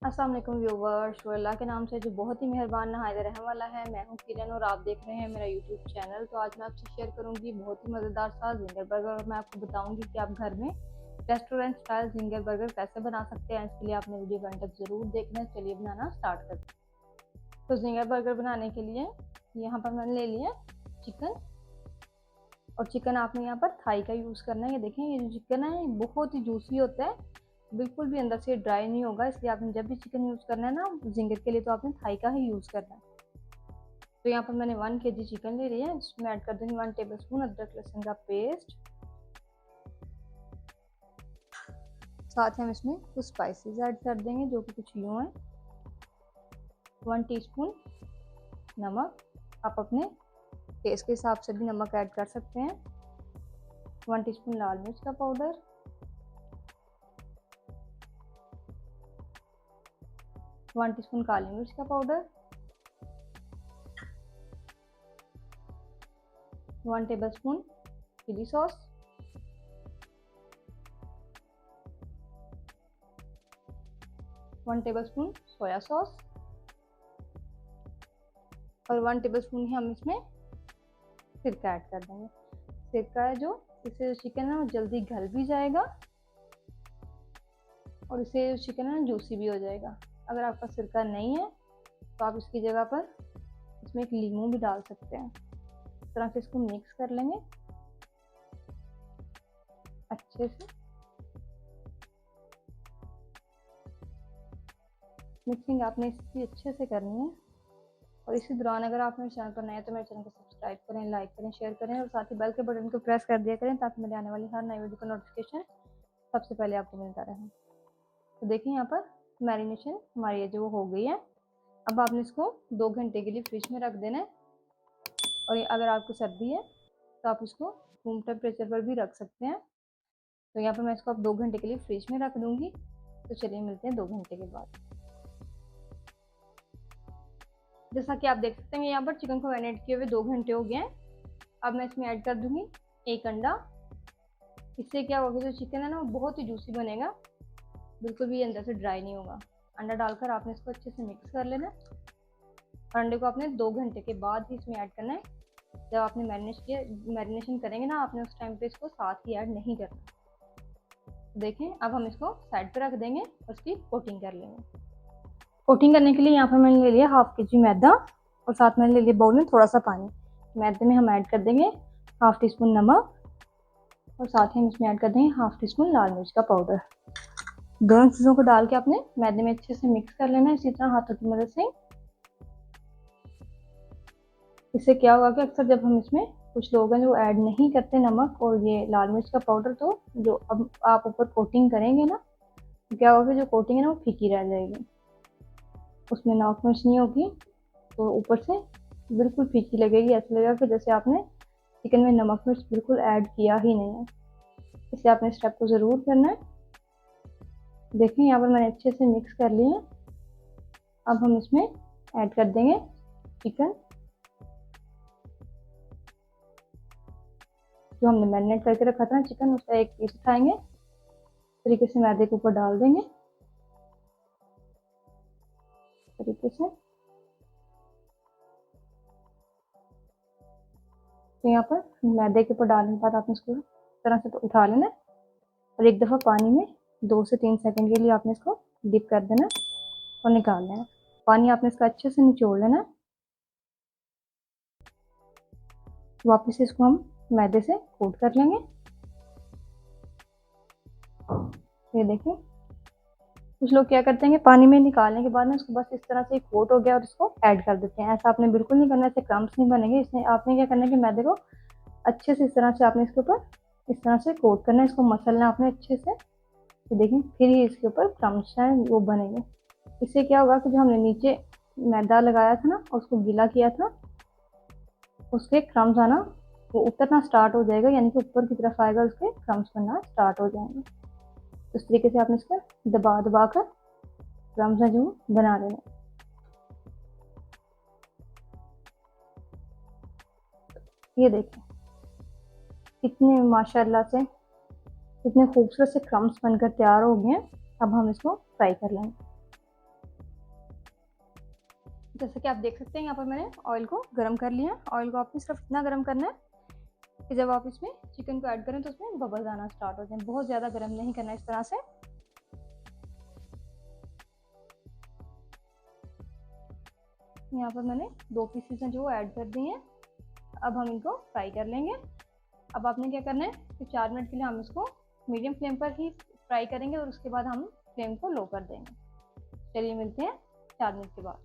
अस्सलाम वालेकुम व्यूवर्स। तो अल्लाह के नाम से जो बहुत ही मेहरबान नहायत रहम वाला है, मैं हूँ किरण और आप देख रहे हैं मेरा यूट्यूब चैनल। तो आज मैं आपसे शेयर करूँगी बहुत ही मज़ेदार सा जिंगर बर्गर और मैं आपको बताऊँगी कि आप घर में रेस्टोरेंट स्टाइल जिंगर बर्गर कैसे बना सकते हैं। इसके लिए आपने वीडियो को अंत तक ज़रूर देखना है। चलिए बनाना स्टार्ट करते हैं। तो जिंगर बर्गर बनाने के लिए यहाँ पर मैंने ले लिया चिकन, और चिकन आपने यहाँ पर थाई का यूज़ करना है। ये देखें, ये जो चिकन है बहुत ही जूसी होता है, बिल्कुल भी अंदर से ड्राई नहीं होगा। इसलिए आपने जब भी चिकन यूज़ करना है ना जिंगर के लिए, तो आपने थाई का ही यूज़ करना है। तो यहाँ पर मैंने 1 kg चिकन ले लिया है। इसमें ऐड कर दूँगी 1 टेबलस्पून अदरक लहसुन का पेस्ट। साथ ही हम इसमें कुछ स्पाइसेस ऐड कर देंगे जो कि कुछ यूँ हैं। 1 टीस्पून नमक, आप अपने टेस्ट के हिसाब से भी नमक ऐड कर सकते हैं। 1 टीस्पून लाल मिर्च का पाउडर, 1 टीस्पून काली मिर्च का powder, 1 tablespoon chili sauce, 1 tablespoon soya sauce और 1 टेबलस्पून ही हम इसमें सिरका ऐड कर देंगे। सिरका है जो, इससे चिकन है वो जल्दी गल भी जाएगा और इससे चिकन है जूसी भी हो जाएगा। अगर आपका सिरका नहीं है तो आप इसकी जगह पर इसमें एक लीमू भी डाल सकते हैं। इस तरह से इसको मिक्स कर लेंगे अच्छे से। मिक्सिंग आपने इसकी अच्छे से करनी है। और इसी दौरान अगर आप मेरे चैनल पर नए हैं तो मेरे चैनल को सब्सक्राइब करें, लाइक करें, शेयर करें और साथ ही बेल के बटन को प्रेस कर दिया करें ताकि मेरे आने वाली हर नई वीडियो का नोटिफिकेशन सबसे पहले आपको मिलता रहे। तो देखिए यहाँ पर मैरिनेशन हमारी जो हो गई है। अब आपने इसको 2 घंटे के लिए फ्रिज में रख देना है। और अगर आपको सर्दी है तो आप इसको रूम टेम्परेचर पर भी रख सकते हैं। तो यहाँ पर मैं इसको अब 2 घंटे के लिए फ्रिज में रख दूँगी। तो चलिए मिलते हैं 2 घंटे के बाद। जैसा कि आप देख सकते हैं यहाँ पर चिकन को मैरिनेट किए हुए 2 घंटे हो गए हैं। अब मैं इसमें ऐड कर दूँगी 1 अंडा। इससे क्या होगा, जो चिकन है ना वो बहुत ही जूसी बनेगा, बिल्कुल भी अंदर से ड्राई नहीं होगा। अंडा डालकर आपने इसको अच्छे से मिक्स कर लेना है। अंडे को आपने 2 घंटे के बाद ही इसमें ऐड करना है। जब आपने मैरिनेशन करेंगे ना आपने उस टाइम पे इसको साथ ही ऐड नहीं करना। देखें, अब हम इसको साइड पे रख देंगे और उसकी कोटिंग कर लेंगे। कोटिंग करने के लिए यहाँ पर मैंने ले लिया 1/2 kg मैदा और साथ में ले लिया बाउल में थोड़ा सा पानी। मैदे में हम ऐड कर देंगे 1/2 टीस्पून नमक और साथ ही हम इसमें ऐड कर देंगे 1/2 टीस्पून लाल मिर्च का पाउडर। दोनों चीज़ों को डाल के आपने मैदे में अच्छे से मिक्स कर लेना है इसी तरह हाथों की मदद से। इससे क्या होगा कि अक्सर जब हम इसमें, कुछ लोग हैं जो ऐड नहीं करते नमक और ये लाल मिर्च का पाउडर, तो जो अब आप ऊपर कोटिंग करेंगे ना तो क्या होगा, जो कोटिंग है ना वो फीकी रह जाएगी, उसमें नमक मिर्च नहीं होगी तो ऊपर से बिल्कुल फीकी लगेगी। ऐसा लगेगा कि जैसे आपने चिकन में नमक मिर्च बिल्कुल ऐड किया ही नहीं है। इसलिए आपने स्टेप को ज़रूर करना है। देखें यहाँ पर मैंने अच्छे से मिक्स कर लिए हैं। अब हम इसमें ऐड कर देंगे चिकन जो हमने मैरिनेट करके रखा था ना चिकन, उसका एक पीस उठाएंगे, तरीके से मैदे के ऊपर डाल देंगे तरीके से। तो यहाँ पर मैदे के ऊपर डालने के बाद आपने इसको तरह से उठा लेना है और एक दफ़ा पानी में 2 से 3 सेकंड के लिए आपने इसको डिप कर देना और निकाल लेना। पानी आपने इसका अच्छे से निचोड़ लेना। वापस इसको हम मैदे से कोट कर लेंगे। ये देखें, कुछ लोग क्या करते हैं, पानी में निकालने के बाद ना इसको बस इस तरह से कोट हो गया और इसको ऐड कर देते हैं। ऐसा आपने बिल्कुल नहीं करना, ऐसे क्रम्स नहीं बनेंगे। इसमें आपने क्या करना है कि मैदे को अच्छे से इस तरह से आपने इसके ऊपर इस तरह से कोट करना है, इसको मसलना आपने अच्छे से। तो देखें, फिर ही इसके ऊपर क्रम्स हैं वो बनेंगे। इससे क्या होगा कि जो हमने नीचे मैदा लगाया था ना और उसको गीला किया था, उसके क्रम्स आना वो उतरना स्टार्ट हो जाएगा, यानी कि ऊपर की तरफ आएगा, उसके क्रम्स बनना स्टार्ट हो जाएंगे। इस तरीके से आपने इसका दबा दबा कर क्रम्स जो बना लेना। ये देखें कितने माशाल्लाह से कितने खूबसूरत से क्रम्स बनकर तैयार हो गए हैं। अब हम इसको फ्राई कर लेंगे। जैसे कि आप देख सकते हैं यहाँ पर मैंने ऑयल को गर्म कर लिया। ऑयल को आपने सिर्फ इतना गर्म करना है कि जब आप इसमें चिकन को ऐड करें तो उसमें बबल्स आना स्टार्ट हो जाए। बहुत ज़्यादा गर्म नहीं करना इस तरह से। यहाँ पर मैंने 2 पीसेस हैं जो ऐड कर दिए हैं। अब हम इनको फ्राई कर लेंगे। अब आपने क्या करना है कि 4 मिनट के लिए हम इसको मीडियम फ्लेम पर ही फ्राई करेंगे और उसके बाद हम फ्लेम को लो कर देंगे। चलिए मिलते हैं 4 मिनट के बाद।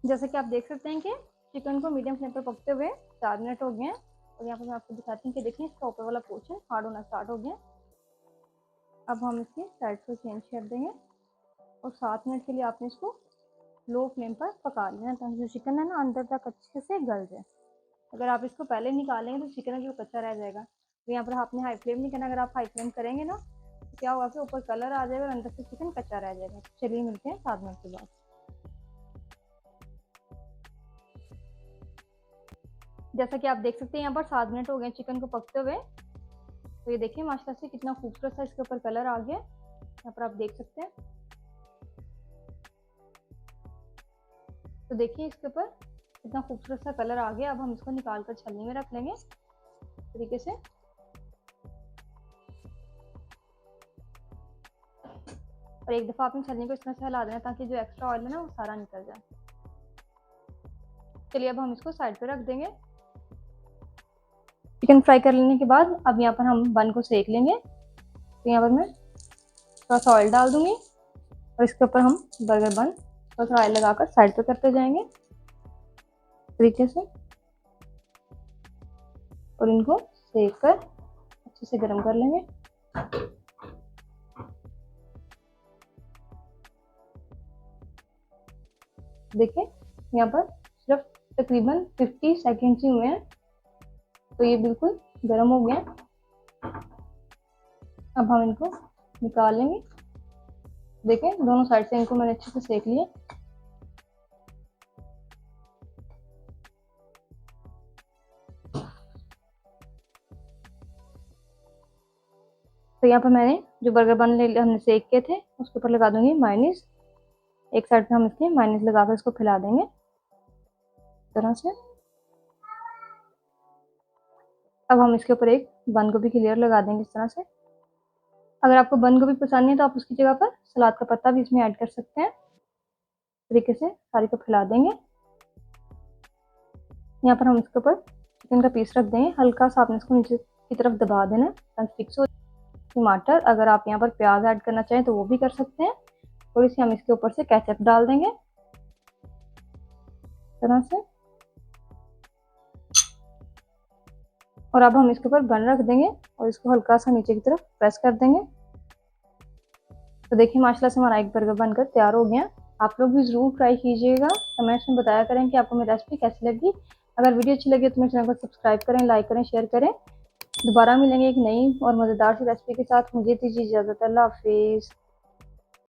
जैसे कि आप देख सकते हैं कि चिकन को मीडियम फ्लेम पर पकते हुए 4 मिनट हो गए हैं और यहाँ पर मैं आपको दिखाती हूँ कि देखिए इसका ऊपर वाला पोर्शन हार्ड होना स्टार्ट हो गया। अब हम इसकी साइड को चेंज कर देंगे और 7 मिनट के लिए आपने इसको लो फ्लेम पर पका लेना ताकि जो चिकन है ना अंदर तक अच्छे से गल जाए। अगर आप इसको पहले निकालेंगे तो चिकन जो कच्चा रह जाएगा। तो यहाँ पर आपने हाई फ्लेम नहीं करना। अगर आप हाई फ्लेम करेंगे ना तो क्या होगा कि ऊपर कलर आ जाएगा और अंदर से चिकन कच्चा रह जाएगा। चलिए मिलते हैं 7 मिनट के बाद। जैसा कि आप देख सकते हैं यहाँ पर 7 मिनट हो गए चिकन को पकते हुए। तो ये देखिए माशाल्लाह से कितना खूबसूरत सा इसके ऊपर कलर आ गया। यहाँ पर आप देख सकते हैं। तो देखिए इसके ऊपर कितना खूबसूरत सा कलर आ गया। अब हम इसको निकाल कर छलनी में रख लेंगे तरीके से। और एक दफ़ा आपने छलनी को इस तरह से हिला देना ताकि जो एक्स्ट्रा ऑयल है ना वो सारा निकल जाए। चलिए अब हम इसको साइड पे रख देंगे। चिकन फ्राई कर लेने के बाद अब यहाँ पर हम बन को सेक लेंगे। तो यहाँ पर मैं थोड़ा सा ऑयल डाल दूंगी और इसके ऊपर हम बर्गर बन थोड़ा सा ऑयल लगाकर साइड पे करते जाएंगे तरीके से और इनको सेक कर अच्छे से गर्म कर लेंगे। देखिए यहाँ पर सिर्फ तकरीबन 50 सेकेंड्स ही हुए हैं तो ये बिल्कुल गर्म हो गया। अब हम इनको निकाल लेंगे। देखें दोनों साइड से इनको मैंने अच्छे से सेक लिया। तो यहाँ पर मैंने जो बर्गर बन हमने सेक के थे उसके ऊपर लगा दूंगी मायोनीज। एक साइड पे हम इसके मायोनीज लगाकर इसको फैला देंगे इस तरह से। अब हम इसके ऊपर एक बंद गोभी की लेयर लगा देंगे इस तरह से। अगर आपको बंद गोभी पसंद नहीं है तो आप उसकी जगह पर सलाद का पत्ता भी इसमें ऐड कर सकते हैं। तरीके से सारी को फैला देंगे। यहाँ पर हम इसके ऊपर चिकन का पीस रख देंगे। हल्का सा आपने इसको नीचे की तरफ दबा देना ताकि फिक्स हो। टमाटर अगर आप यहाँ पर प्याज ऐड करना चाहें तो वो भी कर सकते हैं। थोड़ी सी हम इसके ऊपर से केचप डाल देंगे इस तरह से और अब हम इसके ऊपर बन रख देंगे और इसको हल्का सा नीचे की तरफ प्रेस कर देंगे। तो देखिए माशाल्लाह से हमारा एक बर्गर बनकर तैयार हो गया। आप लोग भी ज़रूर ट्राई कीजिएगा। कमेंट्स में बताया करें कि आपको मेरी रेसिपी कैसी लगी। अगर वीडियो अच्छी लगी तो मेरे चैनल को सब्सक्राइब करें, लाइक करें, शेयर करें। दोबारा मिलेंगे एक नई और मज़ेदार सी रेसिपी के साथ। मुझे दीजिए इजाज़त। अल्लाह हाफिज़।